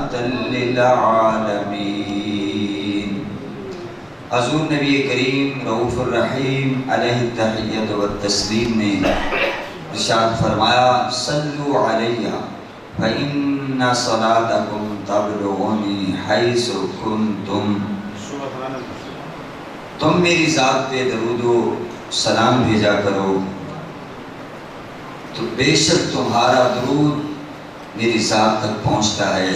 رحمة للعالمين۔ حضور نبی کریم رؤوف الرحیم علیہ التحیۃ والتسلیم نے ارشاد فرمایا صلو علیہ فإن صلاتکم تبلغنی حیث کنتم، تم میری ذات پہ درود و سلام بھیجا کرو تو بے شک تمہارا درود میری ذات تک پہنچتا ہے،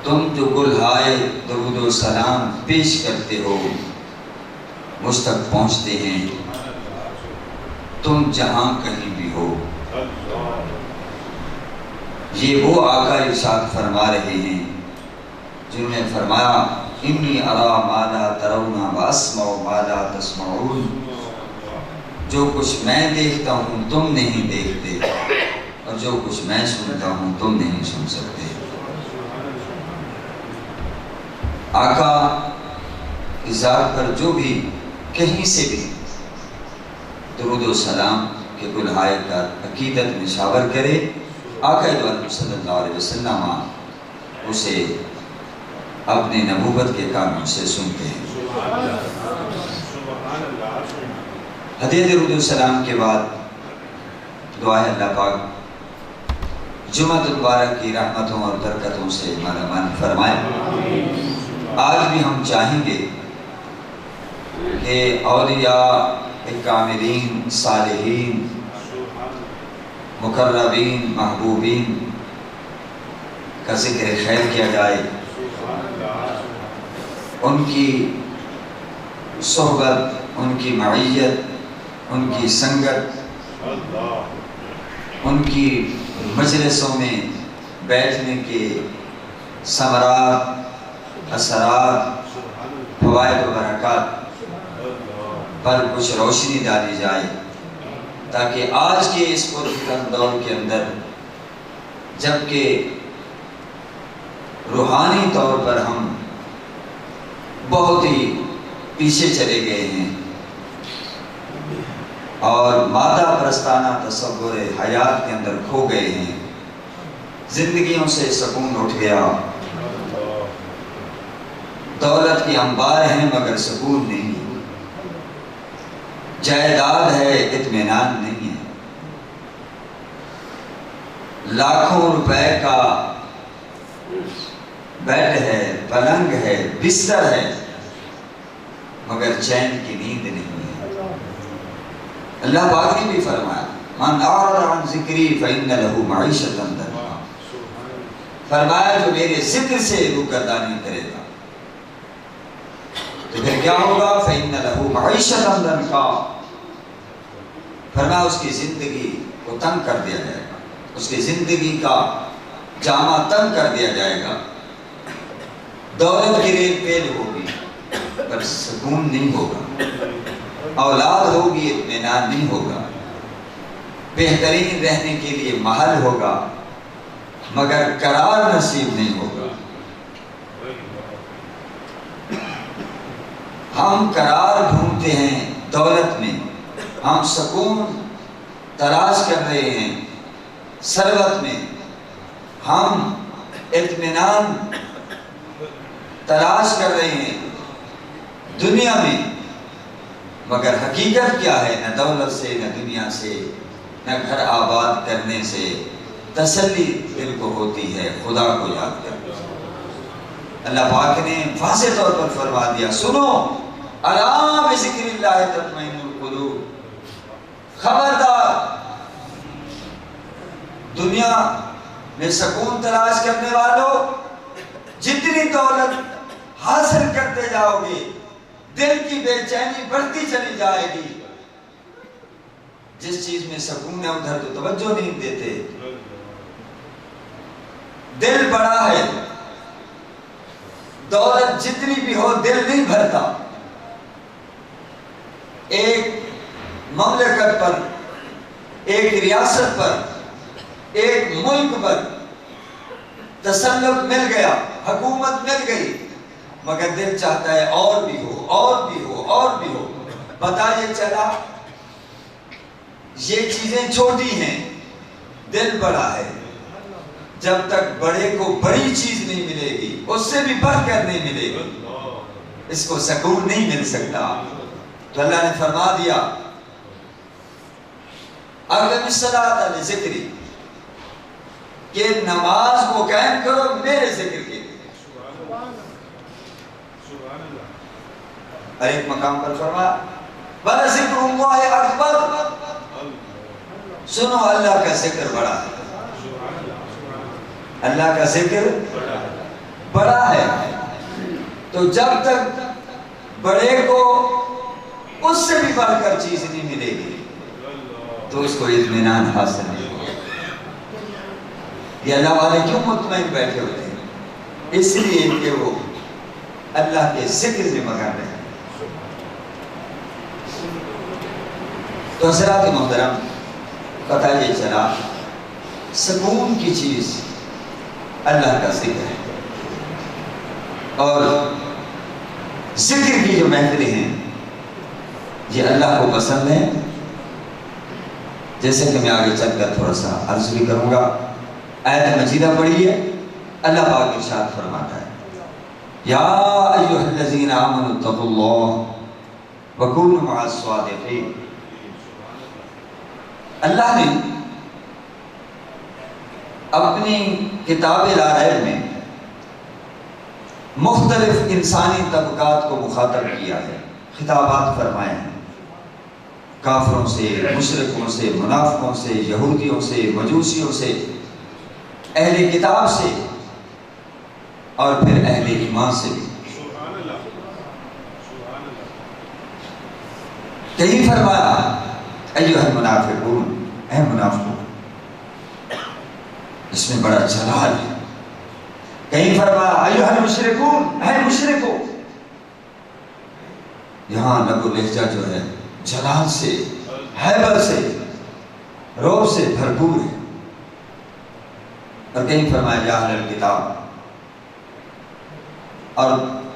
تم جو گلہائے درود و سلام پیش کرتے ہو مجھ تک پہنچتے ہیں، تم جہاں کہیں بھی ہو۔ یہ وہ آقا ارشاد فرما رہے ہیں جنہوں نے فرمایا انی ارا ما لا ترون واسمع ما لا تسمعون، جو کچھ میں دیکھتا ہوں تم نہیں دیکھتے، اور جو کچھ میں سنتا ہوں تم نہیں سن سکتے۔ آقا کی ذات پر جو بھی کہیں سے بھی درود و سلام کے گلہائے کا عقیدت نشاور کرے، آقا دو عالم صلی اللہ علیہ وسلم اسے اپنے نبوت کے کانوں سے سنتے ہیں۔ ہدیہ درود و سلام کے بعد دعا ہے اللہ پاک جمعہ مبارک کی رحمتوں اور برکتوں سے مالا مال فرمائے۔ آج بھی ہم چاہیں گے کہ اولیاء کاملین، صالحین، مقربین، محبوبین کا ذکر خیر کیا جائے، ان کی صحبت، ان کی معیت، ان کی سنگت، ان کی مجلسوں میں بیٹھنے کے ثمرات، اثرات، فوائد و برکات پر کچھ روشنی ڈالی جائے، تاکہ آج کے اس پرفتن دور کے اندر جبکہ روحانی طور پر ہم بہت ہی پیچھے چلے گئے ہیں اور مادہ پرستانہ تصور حیات کے اندر کھو گئے ہیں، زندگیوں سے سکون اٹھ گیا، دولت کی انبار ہیں مگر سکون نہیں، جائیداد ہے اطمینان نہیں ہے، لاکھوں روپے کا بیڈ ہے، پلنگ ہے، بستر ہے، مگر چین کی نیند نہیں ہے۔ اللہ پاک نے بھی فرمایا من اعرض عن ذکری فإن له معیشۃ ضنکا، فرمایا جو میرے ذکر سے روگردانی کرے گا تو پھر کیا ہوگا؟ فإن له معیشۃ ضنکا، فرمایا اس کی زندگی کو تنگ کر دیا جائے گا، اس کی زندگی کا جامہ تنگ کر دیا جائے گا، دولت کی ریل پیل ہوگی پر سکون نہیں ہوگا، اولاد ہوگی اطمینان نہیں ہوگا، بہترین رہنے کے لیے محل ہوگا مگر قرار نصیب نہیں ہوگا۔ ہم قرار ڈھونڈتے ہیں دولت میں، ہم سکون تلاش کر رہے ہیں ثروت میں، ہم اطمینان تلاش کر رہے ہیں دنیا میں، مگر حقیقت کیا ہے؟ نہ دولت سے، نہ دنیا سے، نہ گھر آباد کرنے سے تسلی دل کو ہوتی ہے خدا کو یاد کرنے سے۔ اللہ پاک نے واضح طور پر فرما دیا سنو الا بذکر اللہ تطمئن القلوب، خبردار دنیا میں سکون تلاش کرنے والوں، جتنی دولت حاصل کرتے جاؤ گے دل کی بے چینی بڑھتی چلی جائے گی، جس چیز میں سکون ہے ادھر تو توجہ نہیں دیتے، دل بڑا ہے، دولت جتنی بھی ہو دل نہیں بھرتا۔ ایک مملکت پر، ایک ریاست پر، ایک ملک پر تسلط مل گیا، حکومت مل گئی، مگر دل چاہتا ہے اور بھی ہو، اور بھی ہو، اور بھی ہو۔ پتہ یہ چلا یہ چیزیں چھوٹی ہیں، دل بڑا ہے، جب تک بڑے کو بڑی چیز نہیں ملے گی، اس سے بھی بڑھ کر نہیں ملے گی، اس کو سکون نہیں مل سکتا۔ تو اللہ نے فرما دیا اقم الصلاۃ لذکری، کہ نماز کو قائم کرو میرے ذکر کے لیے۔ اور ایک مقام پر فرمایا وَلَذِكْرُ اللَّهِ أَكْبَرُ، سنو اللہ کا ذکر بڑا ہے، اللہ کا ذکر بڑا ہے۔ تو جب تک بڑے کو اس سے بھی بڑھ کر چیز نہیں ملے گی تو اس کو اطمینان حاصل نہیں ہوگا۔ یہ اللہ والے کیوں مطمئن بیٹھے ہوتے ہیں؟ اس لیے کہ وہ اللہ کے ذکر میں مگن رہے ہیں۔ تو حضرات محترم، پتہ یہ چلا سکون کی چیز اللہ کا ذکر ہے، اور ذکر کی جو محفلیں ہیں یہ اللہ کو پسند ہے۔ جیسے کہ میں آگے چل کر تھوڑا سا عرض بھی کروں گا، آیت مجیدہ پڑھی ہے، اللہ پاک ارشاد فرماتا ہے یا ایھا الذین آمنوا اتقوا اللہ وکونوا مع الصادقین۔ اللہ نے اپنی کتاب لا ریب میں مختلف انسانی طبقات کو مخاطب کیا ہے، خطابات فرمائے ہیں، کافروں سے، مشرکوں سے، منافقوں سے، یہودیوں سے، مجوسیوں سے، اہل کتاب سے، اور پھر اہل ایمان سے بھی۔ کہیں فرمایا ایھا المنافقون، اے منافقوں، اس میں بڑا جلال ہے۔ کہیں فرمایا ایھا المشرکون، اے مشرکو۔ یہاں لب و لہجہ جو ہے جلال سے، ہیبت سے، رعب سے بھرپور ہے۔ اور کہیں فرمایا یا اہل الکتاب، اور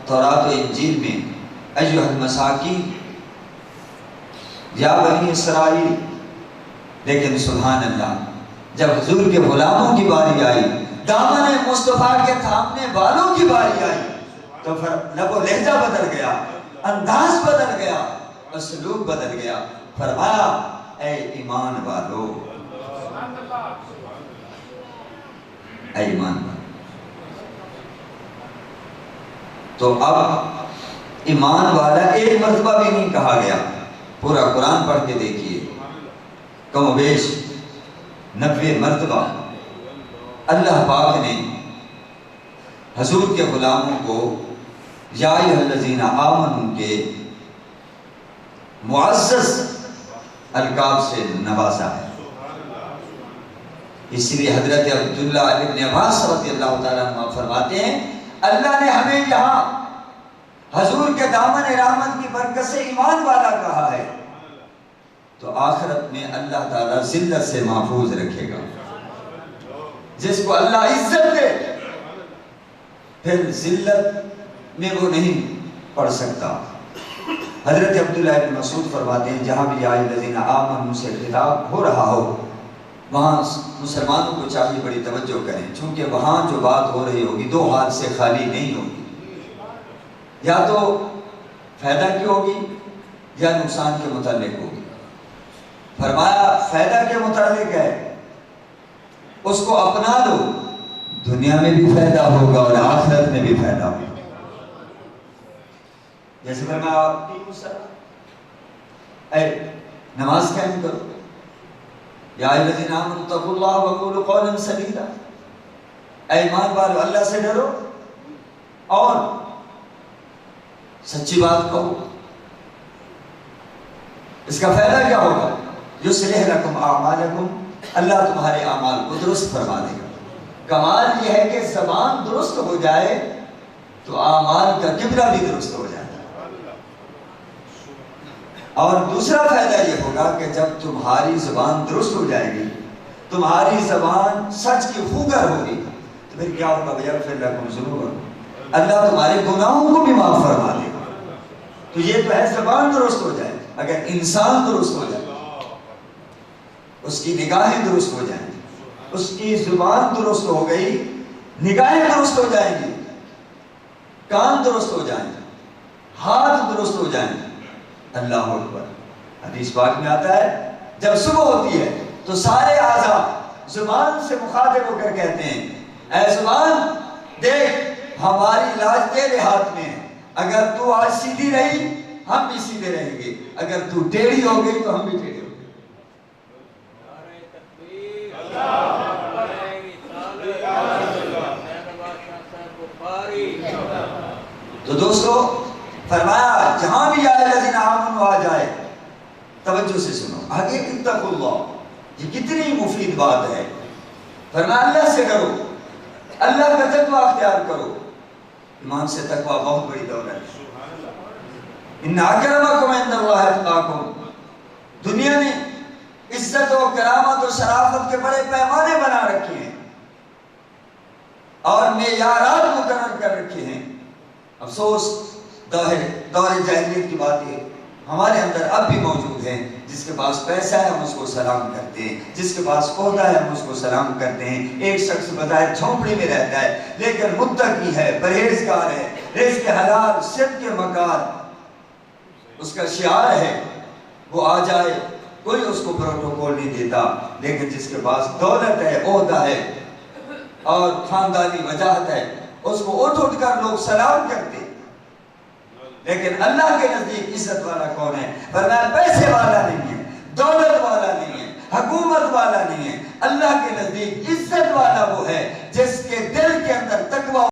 تورات و انجیل میں ایھا المساکین، یا بنی اسرائیل۔ لیکن سبحان اللہ، جب حضور کے غلاموں کی باری آئی، دامن مصطفیٰ کے تھامنے والوں کی باری آئی، تو پھر لب و لہجہ بدل گیا، انداز بدل گیا، اسلوب بدل گیا۔ فرمایا اے ایمان والو، اے ایمان والو۔ تو اب ایمان والا ایک مرتبہ بھی نہیں کہا گیا، پورا قرآن پڑھ کے دیکھیے، کم و بیش 90 مرتبہ اللہ پاک نے حضور کے غلاموں کو یا ایھا الذین آمنوا کے معزز القاب سے نوازا ہے۔ اس لیے حضرت عبداللہ ابن عباس رضی اللہ تعالیٰ عنہ فرماتے ہیں اللہ نے ہمیں یہاں حضور کے دامن رحمت کی برکت سے ایمان والا کہا ہے، تو آخرت میں اللہ تعالیٰ ذلت سے محفوظ رکھے گا۔ جس کو اللہ عزت دے پھر ذلت میں وہ نہیں پڑ سکتا۔ حضرت عبداللہ ابن مسعود فرماتے ہیں جہاں بھی یا ایھا الذین آمنوا سے خطاب ہو رہا ہو، وہاں مسلمانوں کو چاہیے بڑی توجہ کریں، چونکہ وہاں جو بات ہو رہی ہوگی دو ہاتھ سے خالی نہیں ہوگی، یا تو فائدہ کی ہوگی یا نقصان کے متعلق ہوگی۔ فرمایا فائدہ کے متعلق ہے، اس کو اپنا لو، دنیا میں بھی فائدہ ہوگا اور آخرت میں بھی فائدہ ہوگا۔ جیسے فرمایا اے نماز قائم کرو، یا ایھا الذین آمنوا اتقوا اللہ وقولوا قولا سدیدا، اے ایمان والو اللہ سے ڈرو اور سچی بات کہو۔ اس کا فائدہ کیا ہوگا؟ یصلح لکم اعمالکم، اللہ تمہارے اعمال کو درست فرما دے گا۔ کمال یہ ہے کہ زبان درست ہو جائے تو اعمال کا قبلہ بھی درست ہو جائے۔ اور دوسرا فائدہ یہ ہوگا کہ جب تمہاری زبان درست ہو جائے گی، تمہاری زبان سچ کی خوگر ہوگی، تو پھر کیا ہوگا؟ وَيَغْفِرْ لَكُمْ ذُنُوبَكُمْ، اللہ تمہارے گناہوں کو بھی معاف فرما دے گا۔ تو یہ تو ہے زبان درست ہو جائے۔ اگر انسان درست ہو جائے، اس کی نگاہیں درست ہو جائیں، اس کی زبان درست ہو گئی، نگاہیں درست ہو جائیں گی، کان درست ہو جائیں گے، ہاتھ درست ہو جائیں گے۔ اللہ اکبر۔ حدیث پاک میں آتا ہے جب صبح ہوتی ہے تو سارے اعضاء زبان سے مخاطب ہو کر کہتے ہیں اے زبان دیکھ ہماری لاج تیرے ہاتھ میں ہے، اگر تو آج سیدھی رہی ہم بھی سیدھے رہیں گے، اگر تو ٹیڑھی ہو گئی تو ہم بھی ٹیڑھے ہو گئے۔ تو دوستو فرمایا جہاں بھی آئے الذین آمنوا آ جائے، توجہ سے سنو آگے اتقوا اللہ، یہ کتنی مفید بات ہے۔ فرمایا اللہ سے کرو، اللہ کا تقوی اختیار کرو۔ ایمان سے تقوی بہت بڑی دولت ہے۔ ان اکرمکم عند اللہ اتقاکم، دنیا نے عزت و کرامت و شرافت کے بڑے پیمانے بنا رکھے ہیں اور معیارات مقرر کر رکھے ہیں۔ افسوس دور جاہلیت کی باتیں ہمارے اندر اب بھی موجود ہیں۔ جس کے پاس پیسہ ہے ہم اس کو سلام کرتے ہیں، جس کے پاس عہدہ ہے ہم اس کو سلام کرتے ہیں۔ ایک شخص بظاہر جھونپڑی میں رہتا ہے لیکن متقی ہے، پرہیزگار ہے، رزق حلال، صدق کے مکار اس کا شعار ہے، وہ آ جائے کوئی اس کو پروٹوکول نہیں دیتا، لیکن جس کے پاس دولت ہے، عہدہ ہے اور خاندانی وجاہت ہے اس کو اٹھ کر لوگ سلام کرتے۔ لیکن اللہ کے نزدیک عزت والا کون ہے؟ فرمایا پیسے والا نہیں ہے، دولت والا نہیں ہے، حکومت والا نہیں ہے، اللہ کے نزدیک عزت والا وہ ہے جس کے دل کے اندر